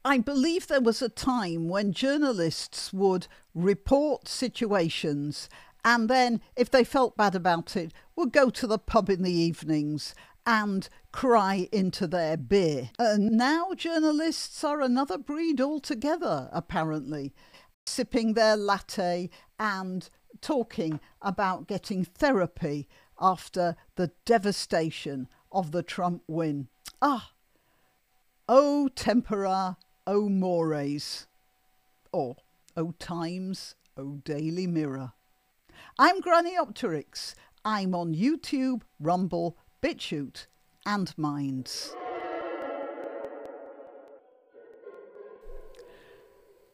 I believe there was a time when journalists would report situations and then, if they felt bad about it, would go to the pub in the evenings and cry into their beer. Now journalists are another breed altogether, apparently, sipping their latte and talking about getting therapy after the devastation of the Trump win. O tempora, O mores, or O times, O Daily Mirror. I'm Granny Opterix. I'm on YouTube, Rumble, BitChute and Minds.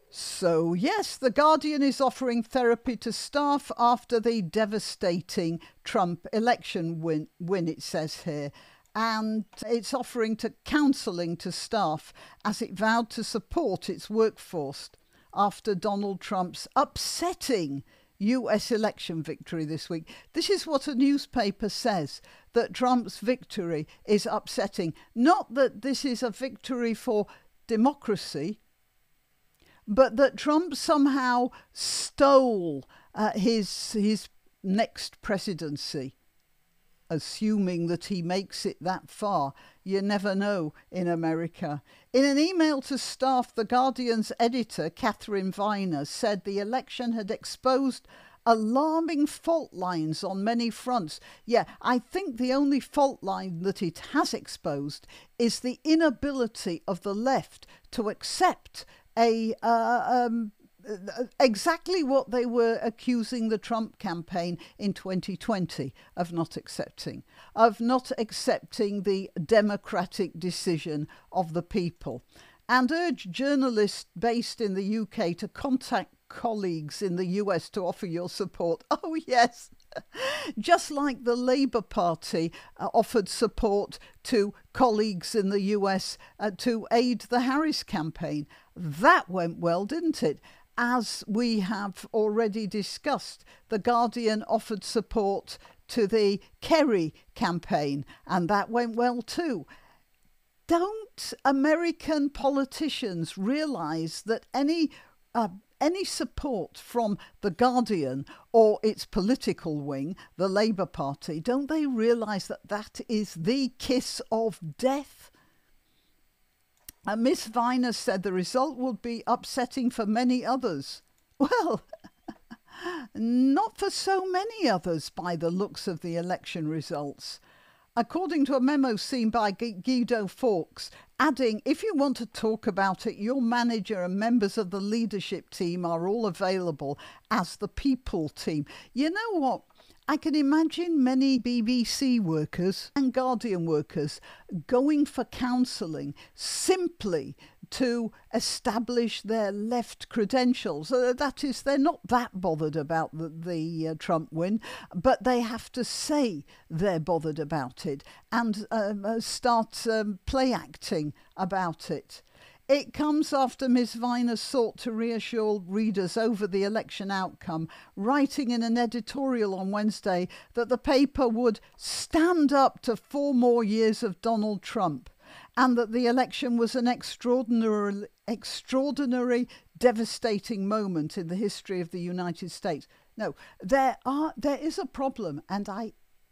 So yes, The Guardian is offering therapy to staff after the devastating Trump election win, it says here. And it's offering counselling to staff as it vowed to support its workforce after Donald Trump's upsetting US election victory this week. This is what a newspaper says, that Trump's victory is upsetting. Not that this is a victory for democracy, but that Trump somehow stole his next presidency. Assuming that he makes it that far. You never know in America. In an email to staff, The Guardian's editor, Catherine Viner, said the election had exposed alarming fault lines on many fronts. Yeah, I think the only fault line that it has exposed is the inability of the left to accept exactly what they were accusing the Trump campaign in 2020 of not accepting the democratic decision of the people, and urged journalists based in the UK to contact colleagues in the US to offer your support. Oh yes, just like the Labour Party offered support to colleagues in the US to aid the Harris campaign. That went well, didn't it? As we have already discussed, The Guardian offered support to the Kerry campaign, and that went well too. Don't American politicians realise that any support from The Guardian or its political wing, the Labour Party, don't they realise that that is the kiss of death? Miss Viner said the result would be upsetting for many others. Well, not for so many others by the looks of the election results. According to a memo seen by Guido Fawkes, adding, if you want to talk about it, your manager and members of the leadership team are all available as the people team. You know what? I can imagine many BBC workers and Guardian workers going for counselling simply to establish their left credentials. That is, they're not that bothered about the Trump win, but they have to say they're bothered about it and start play acting about it. It comes after Ms. Viner sought to reassure readers over the election outcome, writing in an editorial on Wednesday that the paper would stand up to 4 more years of Donald Trump and that the election was an extraordinary, devastating moment in the history of the United States. No, there is a problem, and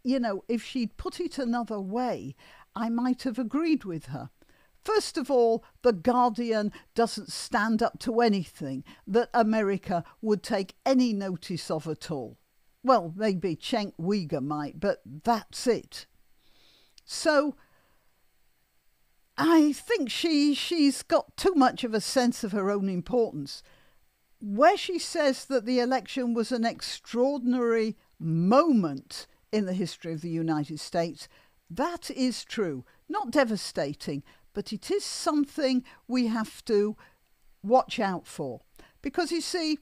if she'd put it another way, I might have agreed with her. First of all, The Guardian doesn't stand up to anything that America would take any notice of at all. Well, maybe Cenk Uygur might, but that's it. So I think she's got too much of a sense of her own importance. Where she says that the election was an extraordinary moment in the history of the United States, that is true. Not devastating, but it is something we have to watch out for. Because you see,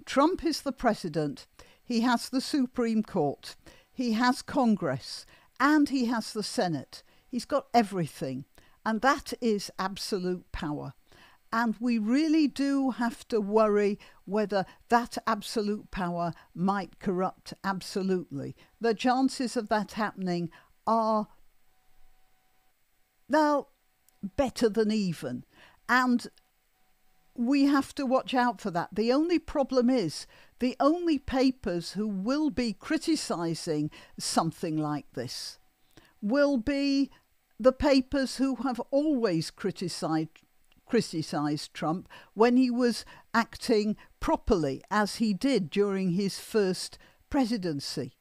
Trump is the president, he has the Supreme Court, he has Congress, and he has the Senate. He's got everything, and that is absolute power. And we really do have to worry whether that absolute power might corrupt absolutely. The chances of that happening are, well, better than even. And we have to watch out for that. The only problem is the only papers who will be criticising something like this will be the papers who have always criticised Trump when he was acting properly, as he did during his first presidency.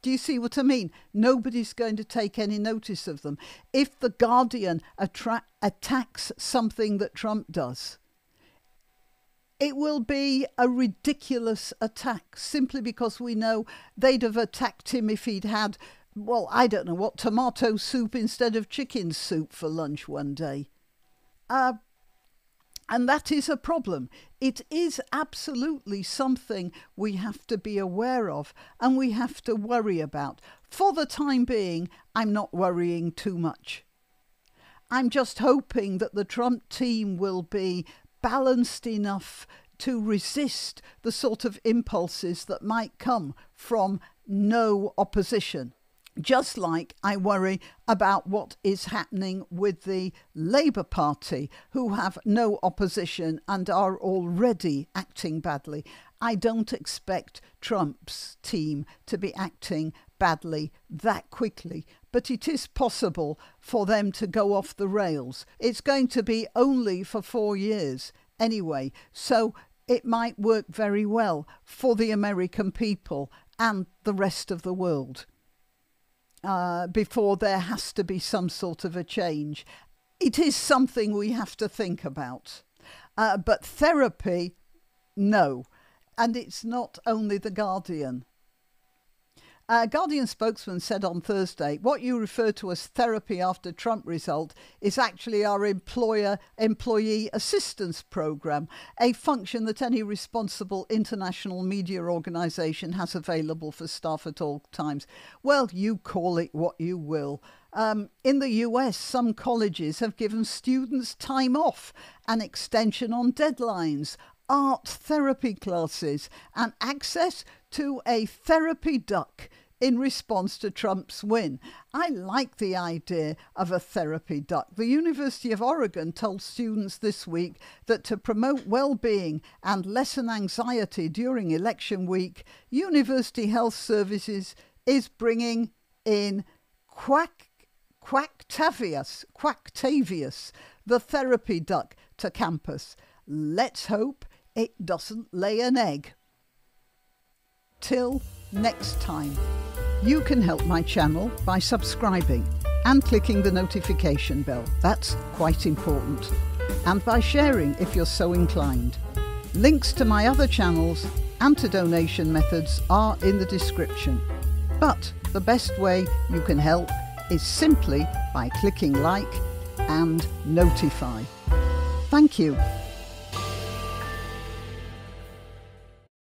Do you see what I mean? Nobody's going to take any notice of them. If The Guardian attacks something that Trump does, it will be a ridiculous attack, simply because we know they'd have attacked him if he'd had, well, I don't know what, tomato soup instead of chicken soup for lunch one day. And that is a problem. It is absolutely something we have to be aware of and we have to worry about. For the time being, I'm not worrying too much. I'm just hoping that the Trump team will be balanced enough to resist the sort of impulses that might come from no opposition. Just like I worry about what is happening with the Labour Party, who have no opposition and are already acting badly. I don't expect Trump's team to be acting badly that quickly, but it is possible for them to go off the rails. It's going to be only for 4 years anyway, so it might work very well for the American people and the rest of the world. Before there has to be some sort of a change. It is something we have to think about. But therapy, no. And it's not only The Guardian. Guardian spokesman said on Thursday, what you refer to as therapy after Trump result is actually our employee assistance program, a function that any responsible international media organisation has available for staff at all times. Well, you call it what you will. In the US, some colleges have given students time off, an extension on deadlines, art therapy classes, and access to a therapy duck in response to Trump's win. I like the idea of a therapy duck. The University of Oregon told students this week that to promote well-being and lessen anxiety during election week, University Health Services is bringing in Quacktavius, the therapy duck, to campus. Let's hope it doesn't lay an egg. Till next time, you can help my channel by subscribing and clicking the notification bell. That's quite important. And by sharing if you're so inclined. Links to my other channels and to donation methods are in the description. But the best way you can help is simply by clicking like and notify. Thank you.